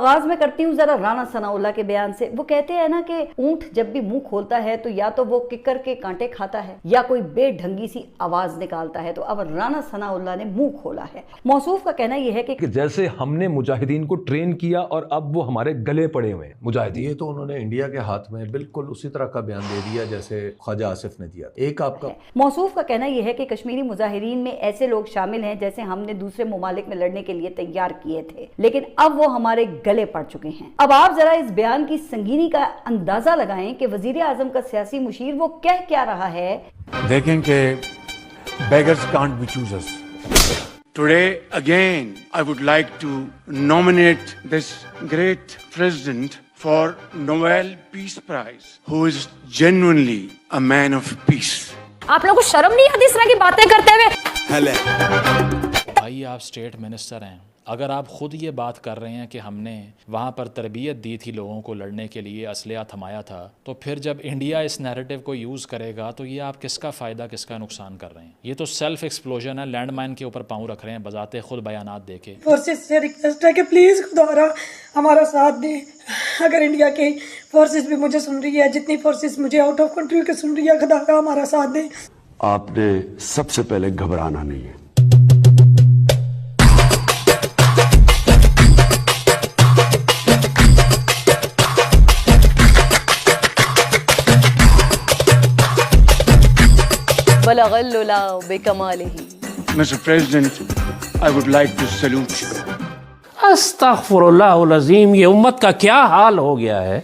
آغاز میں کرتی ہوں ذرا رانا ثناء اللہ کے بیان سے. وہ کہتے ہیں نا کہ اونٹ جب بھی منہ کھولتا ہے تو یا تو وہ ککر کے کانٹے کھاتا ہے یا کوئی بے ڈھنگی سی آواز نکالتا ہے. تو اب رانا ثناء اللہ نے منہ کھولا ہے. موصوف کا کہنا یہ ہے کہ جیسے ہم نے مجاہدین کو ٹرین کیا اور اب وہ ہمارے گلے پڑے ہوئے ہیں مجاہدین. یہ تو انہوں نے انڈیا کے ہاتھ میں بالکل اسی طرح کا بیان دے دیا جیسے خواجہ آصف نے دیا. ایک آپ کا موصوف کا کہنا یہ ہے کہ کشمیری مظاہرین میں ایسے لوگ شامل ہیں جیسے ہم نے دوسرے ممالک میں لڑنے کے لیے تیار کیے تھے لیکن اب وہ ہمارے گلے پڑ چکے ہیں. اب آپ ذرا اس بیان کی سنگینی کا اندازہ لگائیں کہ وزیر اعظم کا سیاسی مشیر وہ کہہ کیا رہا ہے. دیکھیں کہ beggars can't be choosers. Today again I would like to nominate this great president for Nobel Peace Prize who is genuinely a man of peace. آپ لوگوں کو شرم نہیں آتی اس طرح کی باتیں کرتے ہوئے؟ بھائی آپ اسٹیٹ منسٹر ہیں، اگر آپ خود یہ بات کر رہے ہیں کہ ہم نے وہاں پر تربیت دی تھی لوگوں کو لڑنے کے لیے، اسلحہ تھمایا تھا، تو پھر جب انڈیا اس نیریٹو کو یوز کرے گا تو یہ آپ کس کا فائدہ کس کا نقصان کر رہے ہیں؟ یہ تو سیلف ایکسپلوژن ہے، لینڈ مائن کے اوپر پاؤں رکھ رہے ہیں بذات خود بیانات دے کے. فورسز سے ریکویسٹ ہے کہ پلیز خدا ہمارا ساتھ دیں. اگر انڈیا کی فورسز بھی مجھے سن رہی ہے، جتنی فورسز مجھے آؤٹ آف کنٹری کے سن رہی ہے، خدا ہمارا ساتھ دیں. آپ نے سب سے پہلے گھبرانا نہیں ہے. بلغ الللا بکمالہ. Mr. President, I would like to salute you. استغفر اللہ العظیم، یہ امت کا کیا حال ہو گیا ہے.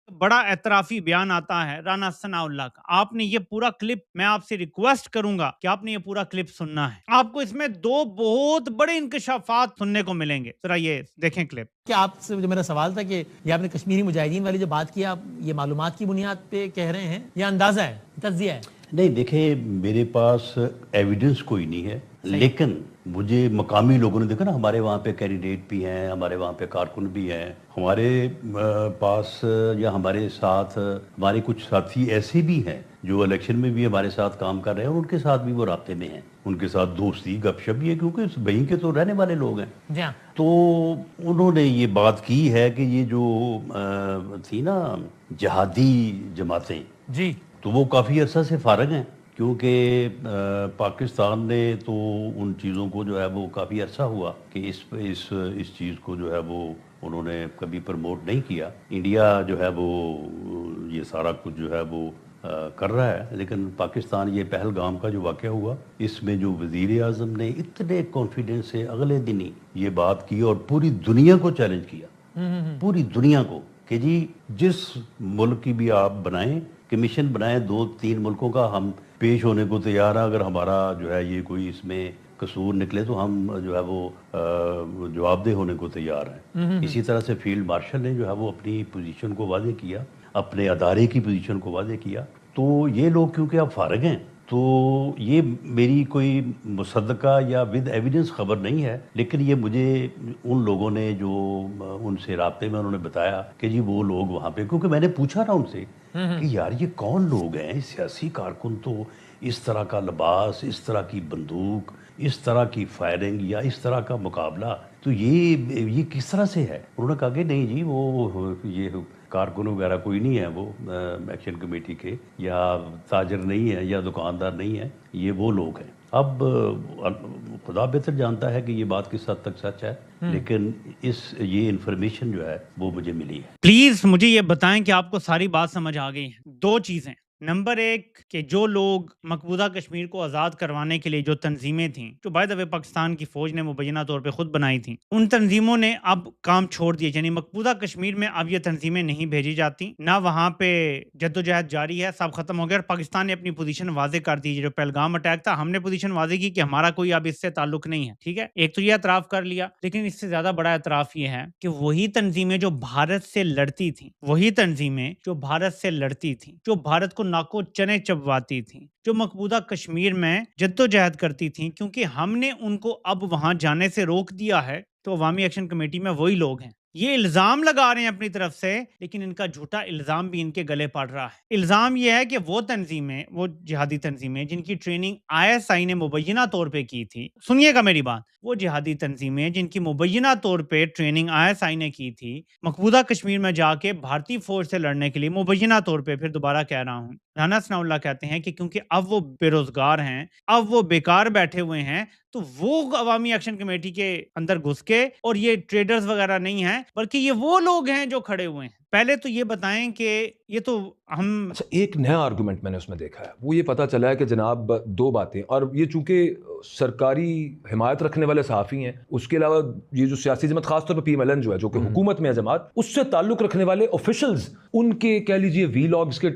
بڑا اعترافی بیان آتا ہے رانا ثناء اللہ کا. آپ نے یہ پورا کلپ، میں آپ سے ریکویسٹ کروں گا کہ آپ نے یہ پورا کلپ سننا ہے. آپ کو اس میں دو بہت بڑے انکشافات سننے کو ملیں گے. ذرا یہ دیکھیں کلپ. کہ آپ سے جو میرا سوال تھا کہ یہ آپ نے کشمیری مجاہدین والی جو بات کی، آپ یہ معلومات کی بنیاد پہ کہہ رہے ہیں یا اندازہ ہے، تجزیہ ہے؟ نہیں دیکھیں، میرے پاس ایویڈنس کوئی نہیں ہے، لیکن مجھے مقامی لوگوں نے دیکھا نا، ہمارے وہاں پہ کینڈیڈیٹ بھی ہیں، ہمارے وہاں پہ کارکن بھی ہیں، ہمارے پاس یا ہمارے ساتھ ہمارے کچھ ساتھی ایسے بھی ہیں جو الیکشن میں بھی ہمارے ساتھ کام کر رہے ہیں اور ان کے ساتھ بھی وہ رابطے میں ہیں، ان کے ساتھ دوستی گپ شپ بھی ہے کیونکہ وہیں کے تو رہنے والے لوگ ہیں. تو انہوں نے یہ بات کی ہے کہ یہ جو تھی نا جہادی جماعتیں، جی، تو وہ کافی عرصہ سے فارغ ہیں کیونکہ پاکستان نے تو ان چیزوں کو جو ہے وہ کافی عرصہ ہوا کہ اس چیز کو جو ہے وہ انہوں نے کبھی پروموٹ نہیں کیا. انڈیا جو ہے وہ یہ سارا کچھ جو ہے وہ کر رہا ہے، لیکن پاکستان یہ پہلگام کا جو واقعہ ہوا، اس میں جو وزیر اعظم نے اتنے کانفیڈنس سے اگلے دن ہی یہ بات کی اور پوری دنیا کو چیلنج کیا، پوری دنیا کو، کہ جی جس ملک کی بھی آپ بنائیں، کمیشن بنائیں 2-3 ملکوں کا، ہم پیش ہونے کو تیار ہیں. اگر ہمارا جو ہے یہ کوئی اس میں قصور نکلے تو ہم جو ہے وہ جواب دہ ہونے کو تیار ہیں. اسی طرح سے فیلڈ مارشل نے جو ہے وہ اپنی پوزیشن کو واضح کیا، اپنے ادارے کی پوزیشن کو واضح کیا. تو یہ لوگ کیونکہ اب فارغ ہیں تو یہ میری کوئی مصدقہ یا ود ایویڈنس خبر نہیں ہے، لیکن یہ مجھے ان لوگوں نے جو ان سے رابطے میں انہوں نے بتایا کہ جی وہ لوگ وہاں پہ، کیونکہ میں نے پوچھا نا ان سے کہ یار یہ کون لوگ ہیں، سیاسی کارکن تو اس طرح کا لباس، اس طرح کی بندوق، اس طرح کی فائرنگ یا اس طرح کا مقابلہ، تو یہ کس طرح سے ہے؟ انہوں نے کہا کہ نہیں جی وہ یہ کارکن وغیرہ کوئی نہیں ہے، وہ ایکشن کمیٹی کے یا تاجر نہیں ہے یا دکاندار نہیں ہے، یہ وہ لوگ ہیں. اب خدا بہتر جانتا ہے کہ یہ بات کس حد تک سچ ہے، لیکن یہ انفارمیشن جو ہے وہ مجھے ملی ہے. پلیز مجھے یہ بتائیں کہ آپ کو ساری بات سمجھ آ گئی ہے. دو چیزیں، نمبر ایک کہ جو لوگ مقبوضہ کشمیر کو آزاد کروانے کے لیے جو تنظیمیں تھیں، جو بائی دا وے پاکستان کی فوج نے مبینہ طور پہ خود بنائی تھیں، ان تنظیموں نے اب کام چھوڑ دیا. یعنی مقبوضہ کشمیر میں اب یہ تنظیمیں نہیں بھیجی جاتی، نہ وہاں پہ جدوجہد جاری ہے، سب ختم ہو گیا. اور پاکستان نے اپنی پوزیشن واضح کر دی. جو پہلگام اٹیک تھا، ہم نے پوزیشن واضح کی کہ ہمارا کوئی اب اس سے تعلق نہیں ہے. ٹھیک ہے، ایک تو یہ اعتراف کر لیا. لیکن اس سے زیادہ بڑا اعتراف یہ ہے کہ وہی تنظیمیں جو بھارت سے لڑتی تھیں، وہی تنظیمیں جو بھارت سے لڑتی تھیں، جو بھارت کو ناکو چنے چبواتی تھیں، جو مقبوضہ کشمیر میں جدوجہد کرتی تھیں، کیونکہ ہم نے ان کو اب وہاں جانے سے روک دیا ہے، تو عوامی ایکشن کمیٹی میں وہی لوگ ہیں یہ الزام لگا رہے ہیں اپنی طرف سے، لیکن ان کا جھوٹا الزام بھی ان کے گلے پڑ رہا ہے۔ الزام یہ ہے کہ وہ تنظیمیں، وہ جہادی تنظیمیں جن کی ٹریننگ ISI نے مبینہ طور پہ کی تھی، سنیے گا میری بات، وہ جہادی تنظیمیں جن کی مبینہ طور پہ ٹریننگ ISI نے کی تھی، مقبوضہ کشمیر میں جا کے بھارتی فوج سے لڑنے کے لیے مبینہ طور پہ، پھر دوبارہ کہہ رہا ہوں، رانا ثناء اللہ کہتے ہیں کہ کیونکہ اب وہ بے روزگار ہیں، اب وہ بیکار بیٹھے ہوئے ہیں، تو وہ عوامی ایکشن کمیٹی کے اندر گھس کے، اور یہ ٹریڈرز وغیرہ نہیں ہیں بلکہ یہ وہ لوگ ہیں جو کھڑے ہوئے ہیں۔ پہلے تو یہ بتائیں کہ یہ تو ہم اچھا، ایک نیا آرگومنٹ میں نے اس میں دیکھا ہے، وہ یہ پتا چلا ہے کہ جناب دو باتیں، اور یہ چونکہ سرکاری حمایت رکھنے والے صحافی ہیں، اس کے علاوہ یہ جو سیاسی جماعت خاص طور پہ PMLN جو ہے، جو کہ حکومت میں ہے جماعت، اس سے تعلق رکھنے والے آفیشلز، ان کے کہہ لیجئے وی لاگز کے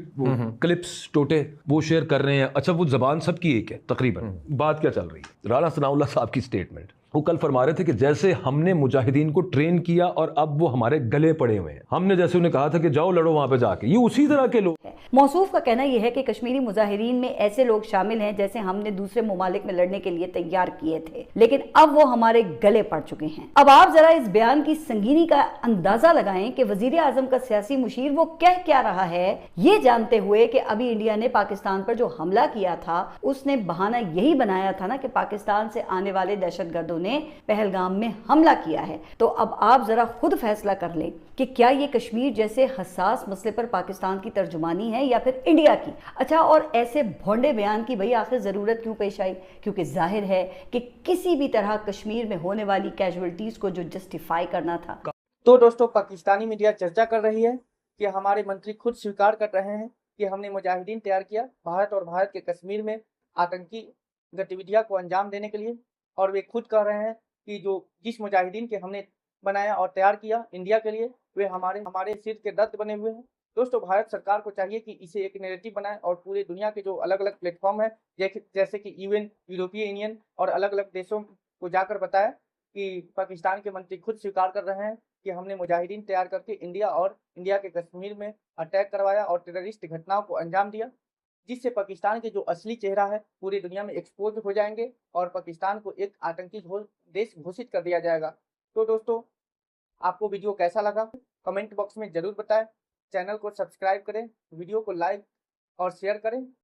کلپس ٹوٹے وہ شیئر کر رہے ہیں۔ اچھا، وہ زبان سب کی ایک ہے تقریباً۔ بات کیا چل رہی ہے؟ رانا ثناء اللہ صاحب کی سٹیٹمنٹ، وہ کل فرما رہے تھے کہ جیسے ہم نے مجاہدین کو ٹرین کیا اور اب وہ ہمارے گلے پڑے ہوئے ہیں، ہم نے جیسے انہیں کہا تھا کہ جاؤ لڑو وہاں پہ جا کے، یہ اسی طرح کے لوگ۔ موصوف کا کہنا یہ ہے کہ کشمیری مظاہرین میں ایسے لوگ شامل ہیں جیسے ہم نے دوسرے ممالک میں لڑنے کے لیے تیار کیے تھے، لیکن اب وہ ہمارے گلے پڑ چکے ہیں۔ اب آپ ذرا اس بیان کی سنگینی کا اندازہ لگائیں کہ وزیر اعظم کا سیاسی مشیر وہ کہہ کیا رہا ہے، یہ جانتے ہوئے کہ ابھی انڈیا نے پاکستان پر جو حملہ کیا تھا اس نے بہانہ یہی بنایا تھا نا کہ پاکستان سے آنے والے دہشت گردوں نے پہلگام میں حملہ کیا ہے۔ تو اب آپ ذرا خود فیصلہ کر لیں کہ کیا یہ کشمیر جیسے حساس مسئلے پر پاکستان کی ترجمانی ہے یا پھر انڈیا کی؟ اچھا، اور ایسے بھونڈے بیان کی بھئی آخر ضرورت کیوں پیش آئی؟ کیونکہ ظاہر ہے کہ کسی بھی طرح کشمیر میں ہونے والی کیجوالٹیز کو جو جسٹیفائی کرنا تھا۔ تو دوستو، پاکستانی میڈیا چرچا کر رہی ہے کہ ہمارے منتری خود سویکار کر رہے ہیں کہ ہم نے مجاہدین تیار کیا بھارت اور بھارت کے کشمیر میں آتنکی گتیویدھیاں کو انجام دینے کے لیے، اور وہ خود کہہ رہے ہیں کہ جس مجاہدین کے ہم نے بنایا اور تیار کیا انڈیا کے لیے، وہ ہمارے سر کے درد بنے ہوئے ہیں۔ دوستو، بھارت سرکار کو چاہیے کہ اسے ایک نیریٹو بنائے اور پورے دنیا کے جو الگ الگ پلیٹ فارم ہیں جیسے کہ UN، یورپی یونین اور الگ الگ دیشوں کو جا کر بتائے کہ پاکستان کے منتری خود سویکار کر رہے ہیں کہ ہم نے مجاہدین تیار کر کے انڈیا کے کشمیر میں اٹیک کروایا اور ٹیررسٹ گھٹناؤں کو انجام دیا، جس سے پاکستان کے جو اصلی چہرہ ہے پوری دنیا میں ایکسپوز ہو جائیں گے اور پاکستان کو ایک آتنکی دیش گھوشت کر دیا جائے گا۔ تو دوستو، آپ کو ویڈیو کیسا لگا کمنٹ باکس میں ضرور بتائیں، چینل کو سبسکرائب کریں، ویڈیو کو لائک اور شیئر کریں۔